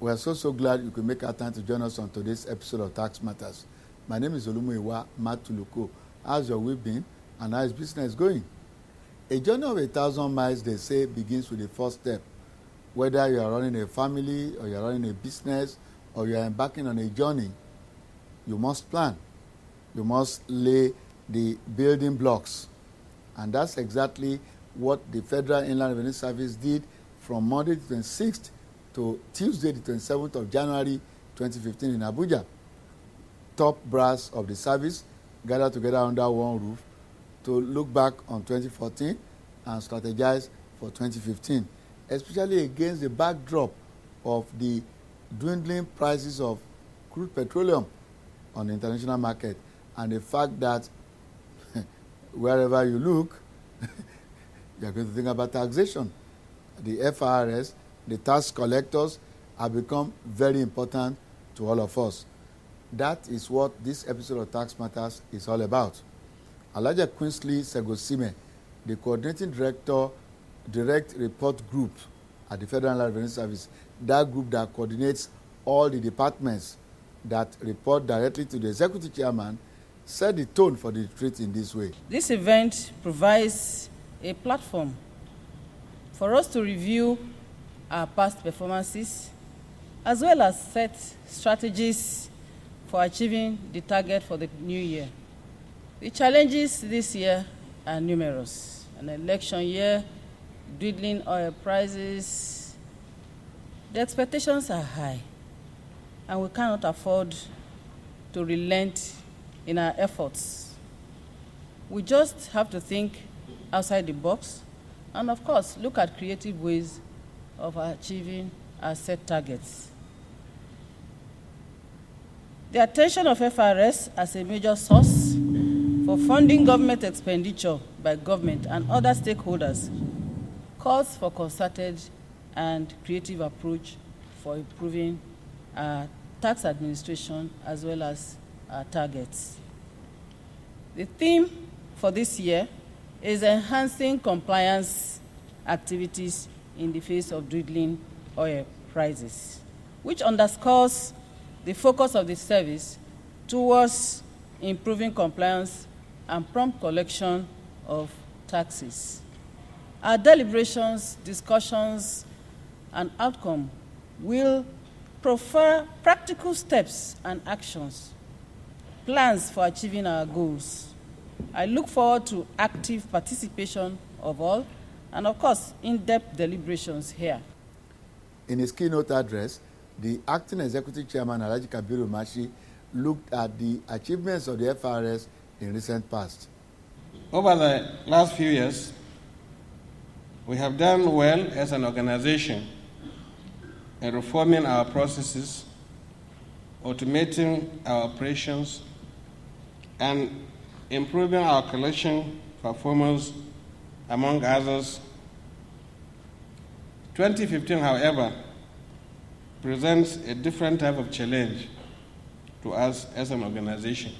We are so glad you could make our time to join us on today's episode of Tax Matters. My name is Olumuyiwa Matuluko. How's your week been and how is business going? A journey of 1,000 miles, they say, begins with the first step. Whether you are running a family or you are running a business or you are embarking on a journey, you must plan. You must lay the building blocks. And that's exactly what the Federal Inland Revenue Service did from Monday the 26th to Tuesday the 27th of January 2015 in Abuja. Top brass of the service gathered together under one roof to look back on 2014 and strategize for 2015, especially against the backdrop of the dwindling prices of crude petroleum on the international market and the fact that wherever you look, you are going to think about taxation. The FIRS, the tax collectors, have become very important to all of us. That is what this episode of Tax Matters is all about. Alhaja Quinsley Segosime, the coordinating director, Direct Report Group at the Federal Revenue Service, that group that coordinates all the departments that report directly to the executive chairman, set the tone for the retreat in this way. This event provides a platform for us to review our past performances as well as set strategies for achieving the target for the new year. The challenges this year are numerous. An election year, dwindling oil prices. The expectations are high, and we cannot afford to relent in our efforts. We just have to think outside the box and, of course, look at creative ways of achieving our set targets. The attention of FIRS as a major source for funding government expenditure by government and other stakeholders calls for concerted and creative approach for improving our tax administration as well as our targets. The theme for this year is enhancing compliance activities in the face of dwindling oil prices, which underscores the focus of the service towards improving compliance and prompt collection of taxes. Our deliberations, discussions, and outcome will prefer practical steps and actions, plans for achieving our goals. I look forward to active participation of all and, of course, in-depth deliberations here. In his keynote address, the acting executive chairman, Alhaji Kabiru Mashi, looked at the achievements of the FIRS in recent past. Over the last few years, we have done well as an organization in reforming our processes, automating our operations, and improving our collection performance, among others. 2015, however, presents a different type of challenge to us as an organization.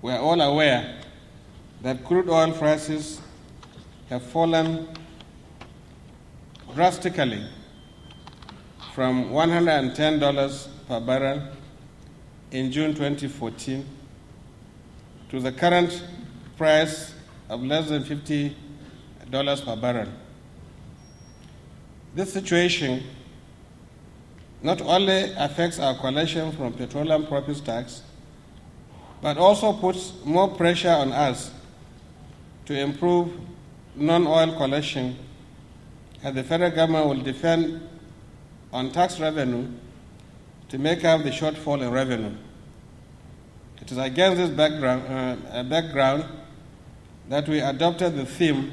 We are all aware that crude oil prices have fallen drastically from $110 per barrel in June 2014 to the current price of less than $50 per barrel. This situation not only affects our collection from petroleum profits tax, but also puts more pressure on us to improve non-oil collection, as the federal government will depend on tax revenue to make up the shortfall in revenue. It is against this background that we adopted the theme,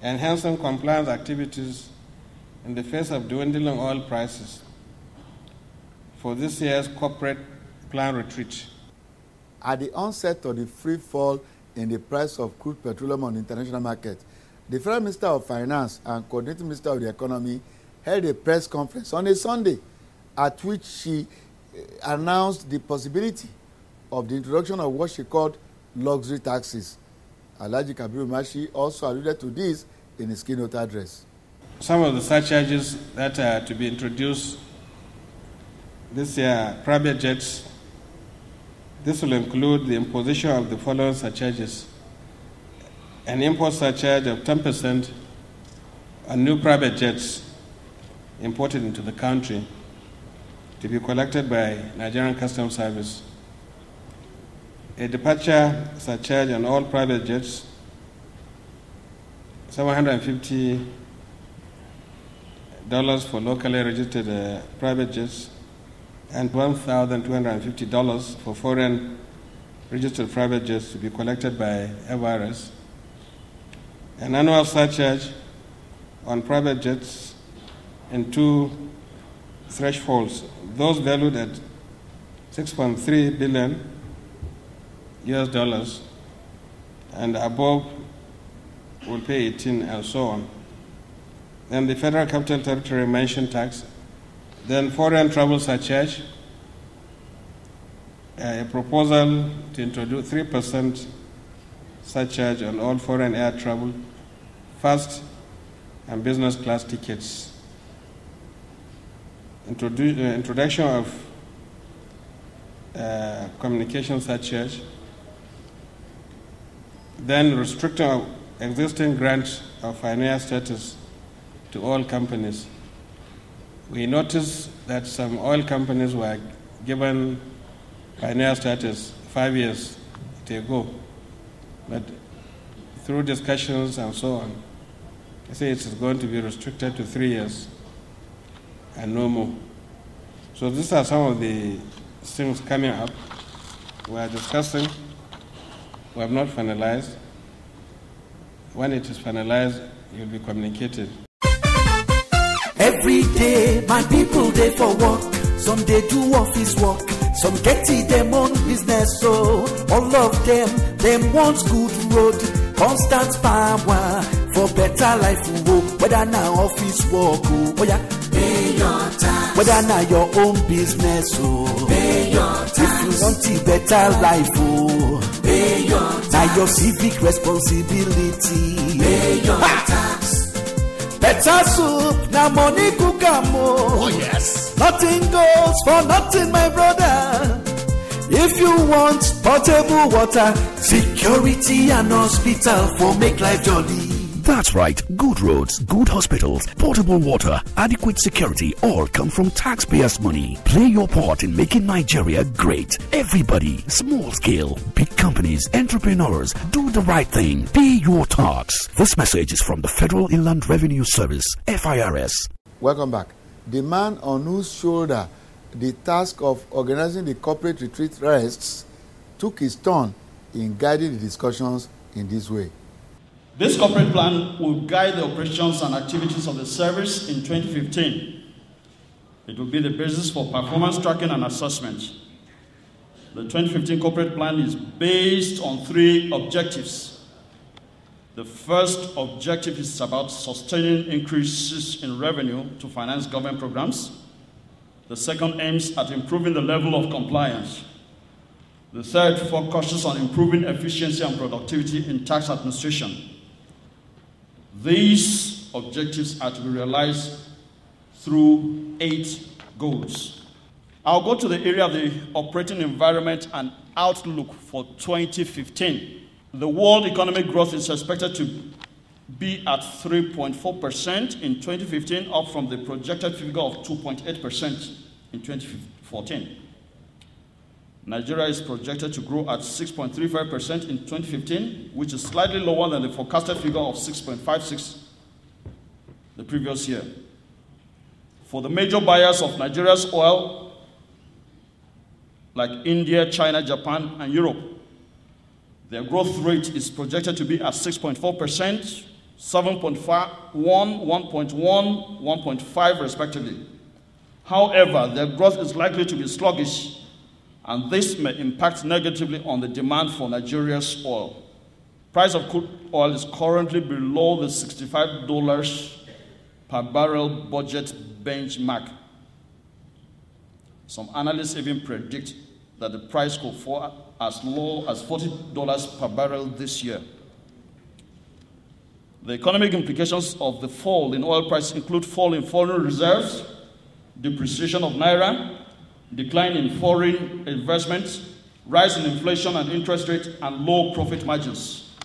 enhancing compliance activities in the face of dwindling oil prices, for this year's corporate plan retreat. At the onset of the free fall in the price of crude petroleum on the international market, the Federal Minister of Finance and Coordinating Minister of the Economy held a press conference on a Sunday at which she announced the possibility of the introduction of what she called luxury taxes. Alhaji Kabiru Mashi also alluded to this in his keynote address. some of the surcharges that are to be introduced this year, private jets. This will include the imposition of the following surcharges: an import surcharge of 10% on new private jets imported into the country to be collected by Nigerian Customs Service, a departure surcharge on all private jets, $750 for locally registered private jets, and $1,250 for foreign registered private jets to be collected by FIRS, an annual surcharge on private jets in two thresholds, those valued at $6.3 billion and above will pay 18 and so on. Then the Federal Capital Territory Mansion Tax, then foreign travel surcharge, a proposal to introduce 3% surcharge on all foreign air travel, first and business class tickets, introduction of communication surcharge, then restricting of existing grants of pioneer status to all companies. We noticed that some oil companies were given pioneer status 5 years ago, but through discussions and so on, I say it's going to be restricted to 3 years and no more. So these are some of the things coming up. We are discussing. We have not finalized. When it is finalized, it will be communicated. Every day, my people dey for work. Some dey do office work. Some get them own business. So all of them want good road, constant power for better life. Whether now office work, oh yeah, pay your tax. Whether now your own business, oh pay your tax. If you want a better life, oh pay your tax. Now your civic responsibility, pay your tax. Better soup, now money cook am. Oh yes. Nothing goes for nothing, my brother. If you want potable water, security and hospital for make life jolly. That's right. Good roads, good hospitals, portable water, adequate security all come from taxpayers' money. Play your part in making Nigeria great. Everybody, small scale, big companies, entrepreneurs, do the right thing. Pay your tax. This message is from the Federal Inland Revenue Service, FIRS. Welcome back. The man on whose shoulder the task of organizing the corporate retreat rests took his turn in guiding the discussions in this way. This corporate plan will guide the operations and activities of the service in 2015. It will be the basis for performance tracking and assessment. The 2015 corporate plan is based on 3 objectives. The first objective is about sustaining increases in revenue to finance government programs. The second aims at improving the level of compliance. The third focuses on improving efficiency and productivity in tax administration. These objectives are to be realized through 8 goals. I'll go to the area of the operating environment and outlook for 2015. The world economic growth is expected to be at 3.4% in 2015, up from the projected figure of 2.8% in 2014. Nigeria is projected to grow at 6.35% in 2015, which is slightly lower than the forecasted figure of 6.56% the previous year. For the major buyers of Nigeria's oil, like India, China, Japan, and Europe, their growth rate is projected to be at 6.4%, 7.1, 1.1, 1.5 respectively. However, their growth is likely to be sluggish, and this may impact negatively on the demand for Nigeria's oil. Price of crude oil is currently below the $65 per barrel budget benchmark. Some analysts even predict that the price could fall as low as $40 per barrel this year. The economic implications of the fall in oil prices include fall in foreign reserves, depreciation of naira, decline in foreign investments, rise in inflation and interest rates, and low profit margins.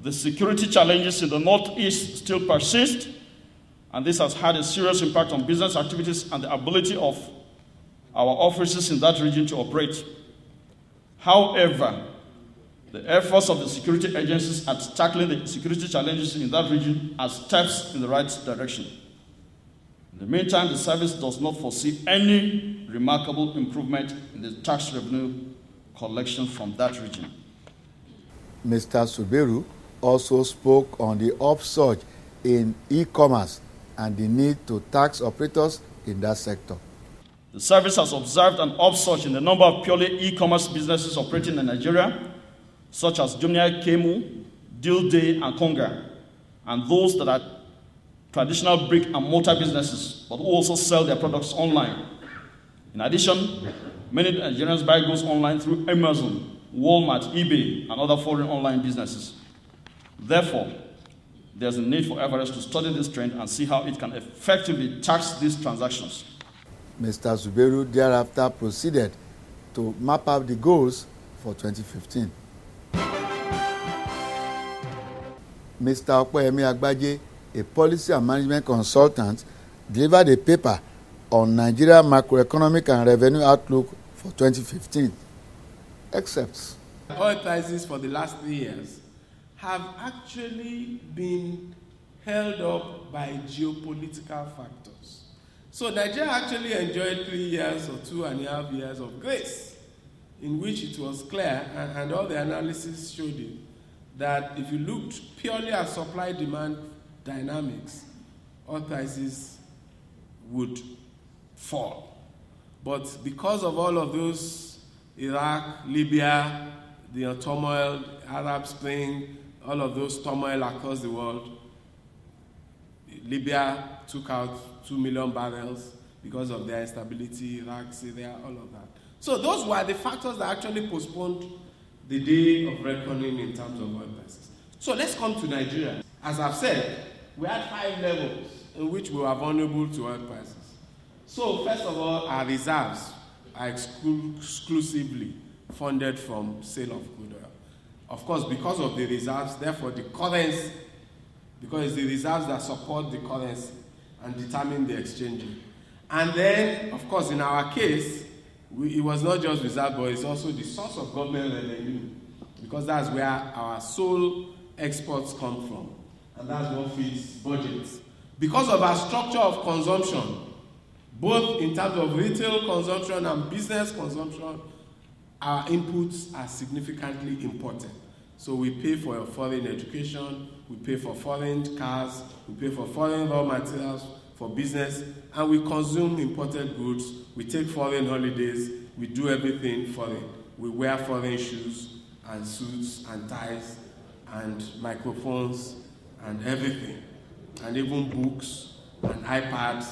The security challenges in the Northeast still persist, and this has had a serious impact on business activities and the ability of our offices in that region to operate. However, the efforts of the security agencies at tackling the security challenges in that region are steps in the right direction. In the meantime, the service does not foresee any remarkable improvement in the tax revenue collection from that region. Mr. Suberu also spoke on the upsurge in e-commerce and the need to tax operators in that sector. The service has observed an upsurge in the number of purely e-commerce businesses operating in Nigeria, such as Jumia, Kemu, Deal Day, and Konga, and those that are traditional brick and mortar businesses, but who also sell their products online. In addition, many Nigerians buy goods online through Amazon, Walmart, eBay, and other foreign online businesses. Therefore, there's a need for FIRS to study this trend and see how it can effectively tax these transactions. Mr. Zuberu thereafter proceeded to map out the goals for 2015. Mr. Okoyemi Agbaje, a policy and management consultant, delivered a paper on Nigeria macroeconomic and revenue outlook for 2015. Excerpts. Oil prices for the last 3 years have actually been held up by geopolitical factors. So Nigeria actually enjoyed 3 years or 2.5 years of grace, in which it was clear, and all the analysis showed it, that if you looked purely at supply-demand dynamics, oil prices would fall. But because of all of those, Iraq, Libya, the turmoil, Arab Spring, all of those turmoil across the world, Libya took out 2 million barrels because of their instability, Iraq, Syria, all of that. So those were the factors that actually postponed the day of reckoning in terms of oil prices. So let's come to Nigeria. As I've said, we had 5 levels in which we were vulnerable to oil prices. So first of all, our reserves are exclusively funded from sale of crude oil. Of course, because of the reserves, therefore the currency, because it's the reserves that support the currency and determine the exchange rate. And then, of course, in our case, it was not just reserve, but it's also the source of government revenue, because that's where our sole exports come from, and that's what feeds budgets. Because of our structure of consumption, both in terms of retail consumption and business consumption, our inputs are significantly imported. So we pay for foreign education, we pay for foreign cars, we pay for foreign raw materials for business, and we consume imported goods, we take foreign holidays, we do everything foreign. We wear foreign shoes and suits and ties and microphones and everything, and even books and iPads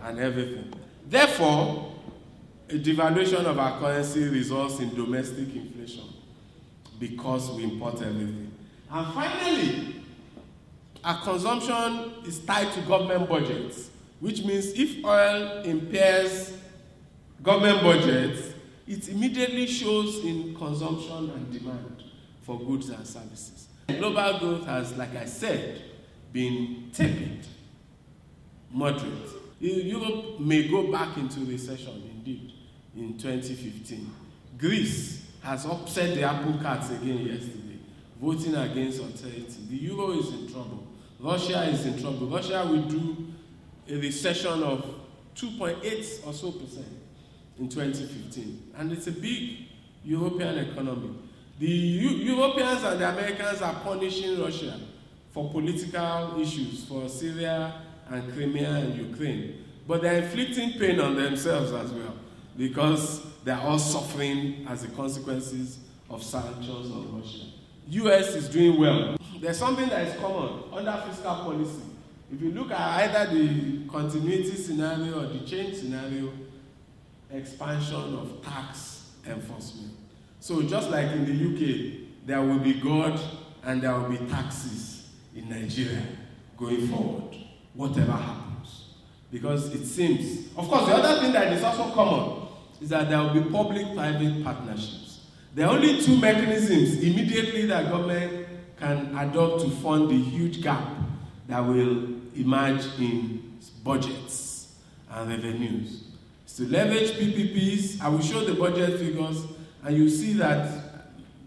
and everything. Therefore, a devaluation of our currency results in domestic inflation because we import everything. And finally, our consumption is tied to government budgets, which means if oil impairs government budgets, it immediately shows in consumption and demand for goods and services. Global growth has, like I said, been tepid, moderate. Europe may go back into recession, indeed, in 2015. Greece has upset the apple carts again yesterday, voting against austerity. The euro is in trouble. Russia is in trouble. Russia will do a recession of 2.8% or so in 2015. And it's a big European economy. The Europeans and the Americans are punishing Russia for political issues, for Syria and Crimea and Ukraine. But they're inflicting pain on themselves as well, because they're all suffering as the consequences of sanctions on Russia. US is doing well. There's something that is common under fiscal policy. If you look at either the continuity scenario or the change scenario, expansion of tax enforcement. So just like in the UK, there will be God and there will be taxes. in Nigeria going forward, whatever happens. Because it seems, of course, the other thing that is also common is that there will be public-private partnerships. There are only two mechanisms immediately that government can adopt to fund the huge gap that will emerge in budgets and revenues. It's to leverage PPPs. I will show the budget figures, and you see that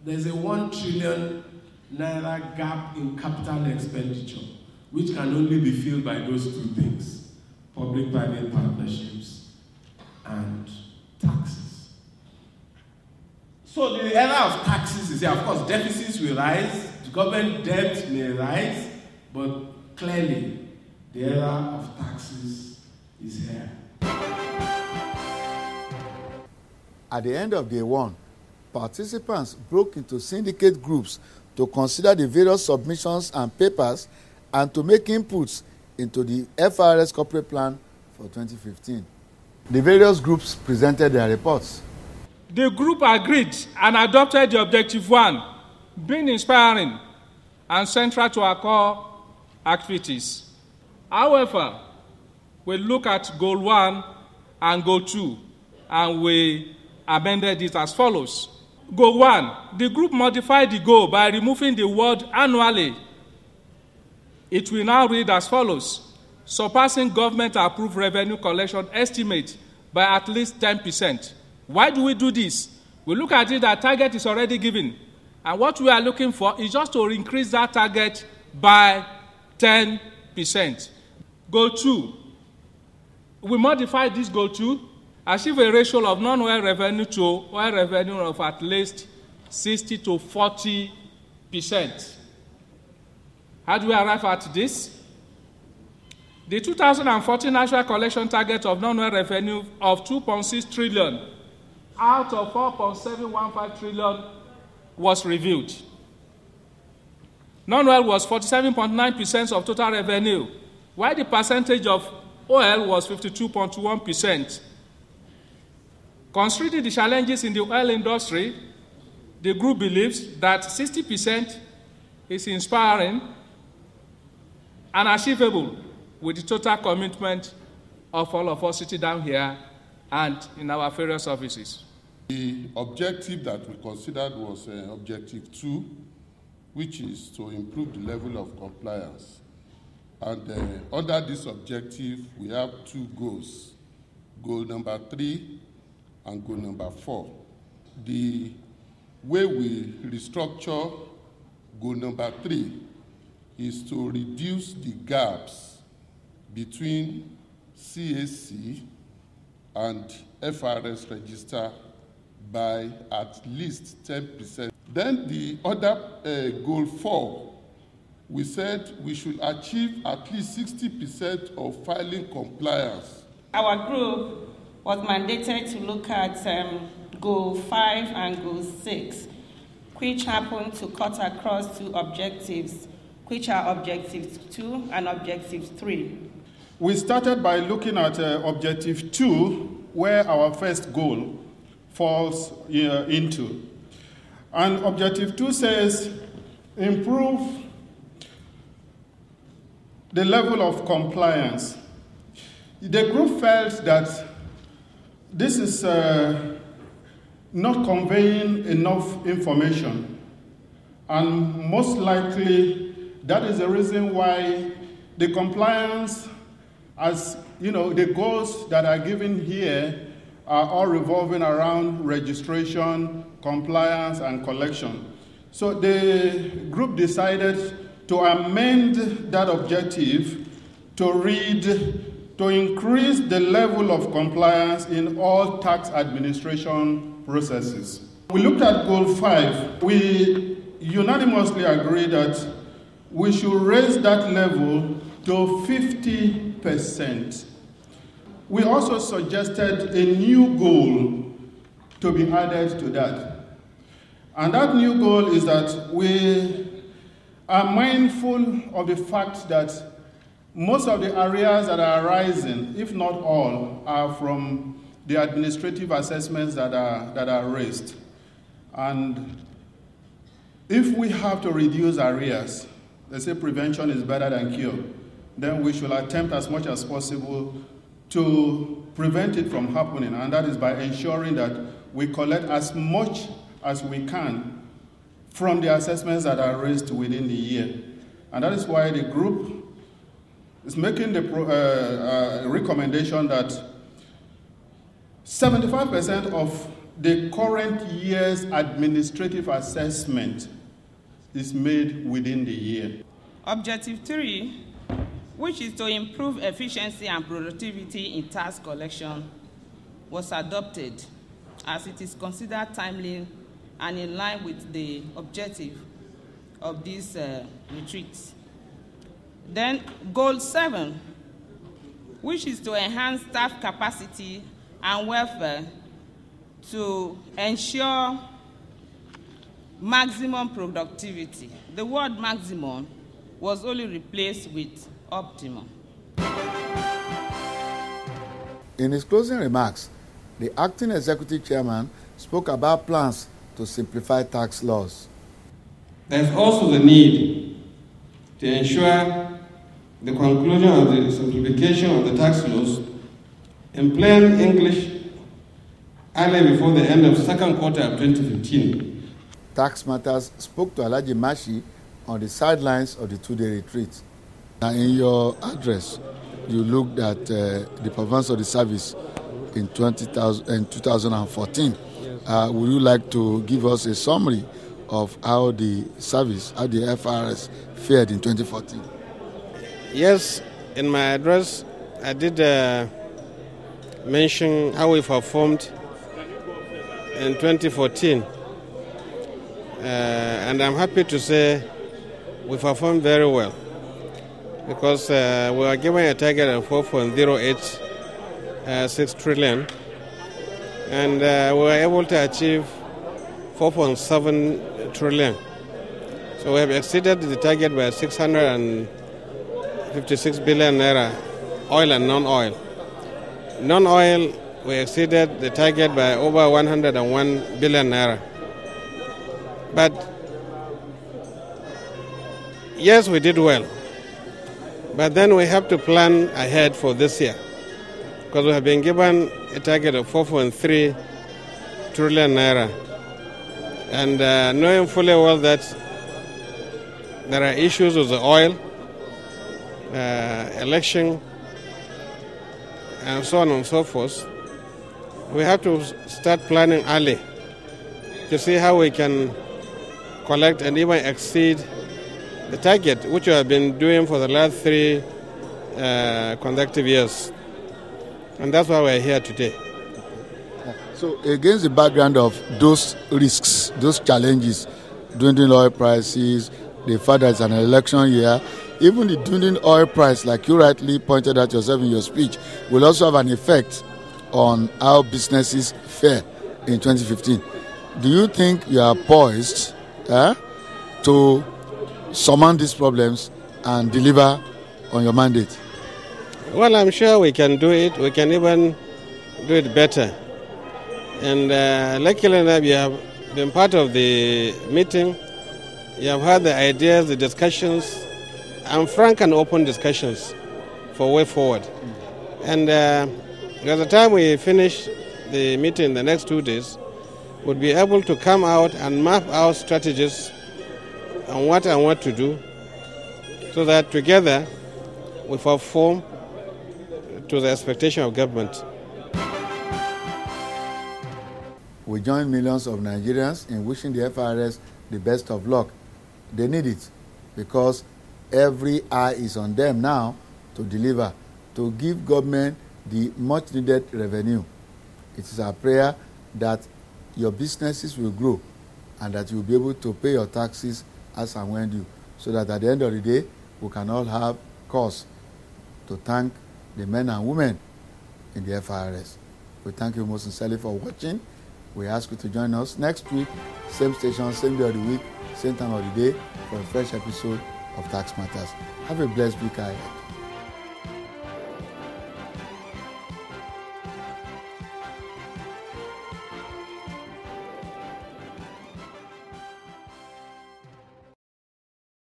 there's a 1 trillion naira gap in capital expenditure, which can only be filled by those two things: public-private partnerships and taxes. So the era of taxes is here. Of course, deficits will rise, government debt may rise, but clearly the era of taxes is here. At the end of day one, participants broke into syndicate groups to consider the various submissions and papers and to make inputs into the FIRS corporate plan for 2015. The various groups presented their reports. The group agreed and adopted the Objective 1, being inspiring and central to our core activities. However, we look at Goal 1 and Goal 2, and we amended it as follows. Goal 1, the group modified the goal by removing the word annually. It will now read as follows: surpassing government-approved revenue collection estimate by at least 10%. Why do we do this? We look at it that target is already given, and what we are looking for is just to increase that target by 10%. Goal 2, we modified this Goal 2, achieve a ratio of non-oil revenue to oil revenue of at least 60 to 40%. How do we arrive at this? The 2014 national collection target of non-oil revenue of 2.6 trillion out of 4.715 trillion was reviewed. Non-oil was 47.9% of total revenue, while the percentage of oil was 52.1%. Considering the challenges in the oil industry, the group believes that 60% is inspiring and achievable with the total commitment of all of us sitting down here and in our various offices. The objective that we considered was Objective 2, which is to improve the level of compliance. And under this objective, we have two goals: goal number 3 and goal number 4. The way we restructure goal number 3 is to reduce the gaps between CAC and FIRS register by at least 10%. Then the other goal 4, we said we should achieve at least 60% of filing compliance. Our group was mandated to look at Goal 5 and Goal 6, which happened to cut across two objectives, which are Objective 2 and Objective 3. We started by looking at Objective 2, where our first goal falls into. And Objective 2 says, improve the level of compliance. The group felt that this is not conveying enough information, and most likely that is the reason why the compliance, as you know, the goals that are given here are all revolving around registration, compliance, and collection. So the group decided to amend that objective to read, to increase the level of compliance in all tax administration processes. We looked at Goal 5. We unanimously agreed that we should raise that level to 50%. We also suggested a new goal to be added to that. And that new goal is that we are mindful of the fact that most of the areas that are arising, if not all, are from the administrative assessments that are raised. And if we have to reduce areas, they say prevention is better than cure, then we should attempt as much as possible to prevent it from happening, and that is by ensuring that we collect as much as we can from the assessments that are raised within the year. And that is why the group is making the recommendation that 75% of the current year's administrative assessment is made within the year. Objective 3, which is to improve efficiency and productivity in tax collection, was adopted as it is considered timely and in line with the objective of this retreat. Then goal 7, which is to enhance staff capacity and welfare to ensure maximum productivity. The word maximum was only replaced with optimum. In his closing remarks, the acting executive chairman spoke about plans to simplify tax laws. There is also the need to ensure the conclusion of the simplification of the tax laws in plain English early before the end of the second quarter of 2015. Tax Matters spoke to Alhaji Mashi on the sidelines of the two-day retreat. Now, in your address, you looked at the performance of the service in 2014. Would you like to give us a summary of how the service, how the FIRS fared in 2014? Yes, in my address, I did mention how we performed in 2014. And I'm happy to say we performed very well, because we were given a target of 4.086 trillion, and we were able to achieve 4.7 trillion. So we have exceeded the target by 656 billion naira, oil and non-oil. Non-oil, we exceeded the target by over 101 billion naira. But yes, we did well. But then we have to plan ahead for this year, because we have been given a target of 4.3 trillion naira. And knowing fully well that there are issues with the oil, election, and so on and so forth, we have to start planning early to see how we can collect and even exceed the target, which we have been doing for the last 3 consecutive years. And that's why we're here today. So against the background of those risks, those challenges, dwindling oil prices, the fact that it's an election year, even the dwindling oil price, like you rightly pointed out yourself in your speech, will also have an effect on how businesses fare in 2015. Do you think you are poised to surmount these problems and deliver on your mandate? Well, I'm sure we can do it. We can even do it better. And luckily enough, you have been part of the meeting. You have heard the ideas, the discussions, and frank and open discussions for way forward. And by the time we finish the meeting the next 2 days, we'll be able to come out and map out strategies on what to do, so that together we perform to the expectation of government. We join millions of Nigerians in wishing the FIRS the best of luck. They need it, because every eye is on them now to deliver, to give government the much needed revenue. It is our prayer that your businesses will grow and that you will be able to pay your taxes as and when due, so that at the end of the day, we can all have cause to thank the men and women in the FIRS. We thank you most sincerely for watching. We ask you to join us next week, same station, same day of the week, same time of the day, for a fresh episode of Tax Matters. Have a blessed week ahead.